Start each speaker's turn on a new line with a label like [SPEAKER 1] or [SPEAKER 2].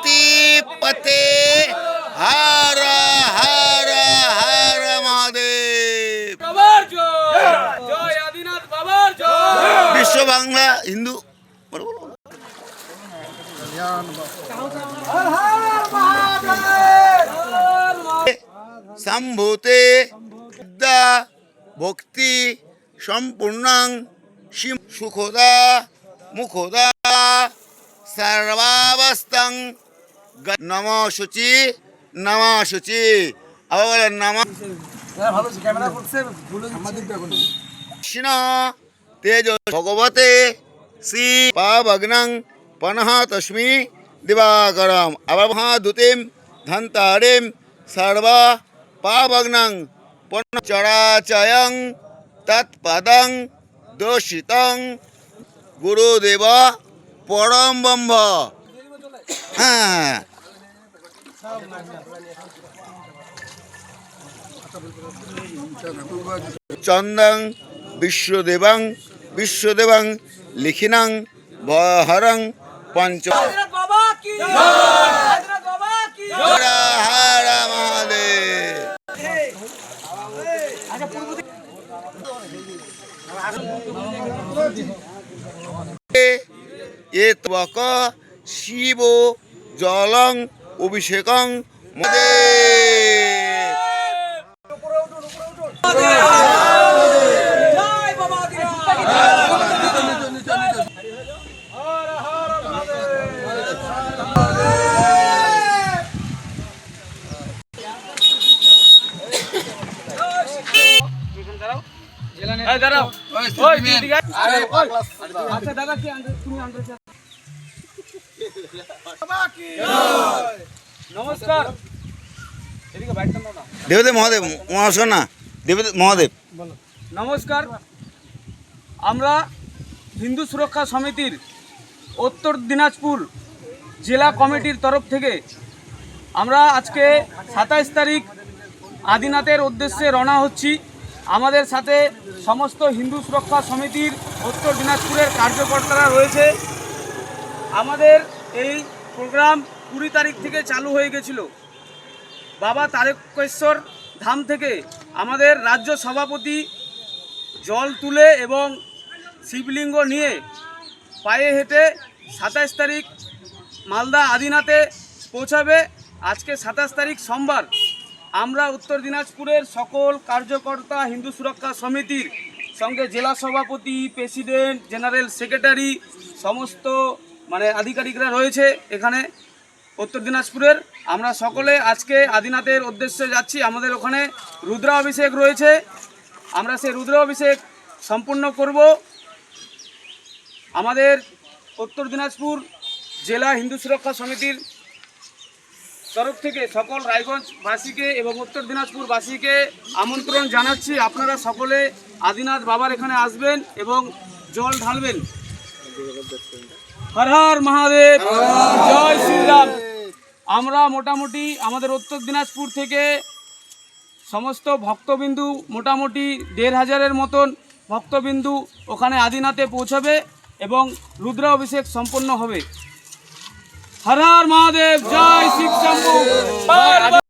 [SPEAKER 1] पार्वती पते हर हर हर महादेव।
[SPEAKER 2] জয় আদিনাথ বাবার জয়।
[SPEAKER 1] विश्व बांग्ला हिंदू संभूते विद्या भक्ति संपूर्णां सुखदा मुखदा सर्वावस्थां नमो शुचि अब बोलें नमः कृष्ण तेजो भगवते श्री पावग्नं पनः तस्मै दिवाकरम् अब महादूतिं धन्तारिं सर्वा पावग्नं पनः चराचयं तत्पदं दोषितं गुरुदेव परम ब्रह्म। हाँ चंदं विश्वदेवं लिखिनं हरं पंच
[SPEAKER 2] আদিনাথ বাবা কি জয়। আদিনাথ বাবা কি
[SPEAKER 1] हर हर महादेव। ये त्वक शिव जलं अभिषेकं महादेव।
[SPEAKER 2] জয় বাবা আদিনাথ। দাঁড়াও ওই দিকে আচ্ছা দাদা কি তুমি আন্দাজ নমস্কার এদিকে বাইকটা নাও না।
[SPEAKER 1] देवदेव महादेव महाशना देवदेव महादेव
[SPEAKER 2] নমস্কার, আমরা হিন্দু সুরক্ষা সমিতির উত্তর দিনাজপুর জেলা কমিটির তরফ থেকে আমরা আজকে 27 তারিখ আদিনাথের উদ্দেশ্যে রওনা হচ্ছি। আমাদের সাথে সমস্ত হিন্দু সুরক্ষা সমিতির উত্তর দিনাজপুরের কার্যকর্তারা রয়েছে। আমাদের এই প্রোগ্রাম 20 তারিখ থেকে চালু হয়ে গেছিল। বাবা তারকেশ্বর ধাম থেকে আমাদের রাজ্য সভাপতি জল তুলে এবং শিবলিঙ্গ নিয়ে পায়ে হেঁটে 27 তারিখ মালদা আদিনাথে পৌঁছাবে। আজকে 27 তারিখ সোমবার। আমরা উত্তর দিনাজপুরের সকল কার্যকর্তা হিন্দু সুরক্ষা সমিতির সঙ্গে জেলা সভাপতি, প্রেসিডেন্ট, জেনারেল সেক্রেটারি সমস্ত আধিকারিকরা রয়েছে এখানে উত্তর দিনাজপুরের। আমরা সকলে আজকে আদিনাথের উদ্দেশ্যে যাচ্ছি। আমাদের ওখানে রুদ্রাভিষেক রয়েছে, আমরা সেই রুদ্রাভিষেক সম্পূর্ণ করব। আমাদের উত্তর দিনাজপুর জেলা হিন্দু সুরক্ষা সমিতির তরফ থেকে সকল রায়গঞ্জবাসীকে এবং উত্তর দিনাজপুরবাসীকে আমন্ত্রণ জানাচ্ছি। আপনারা সকলে আদিনাথ বাবার এখানে আসবেন এবং জল ঢালবেন। হর হর মহাদেব, জয় শ্রীরাম। আমরা মোটামুটি আমাদের উত্তর দিনাজপুর থেকে সমস্ত ভক্তবিন্দু মোটামুটি 1500-এর মতন ভক্তবিন্দু ওখানে আদিনাথে পৌঁছাবে এবং রুদ্রাভিষেক সম্পন্ন হবে। হর হর মহাদেব, জয় শিব শম্ভু।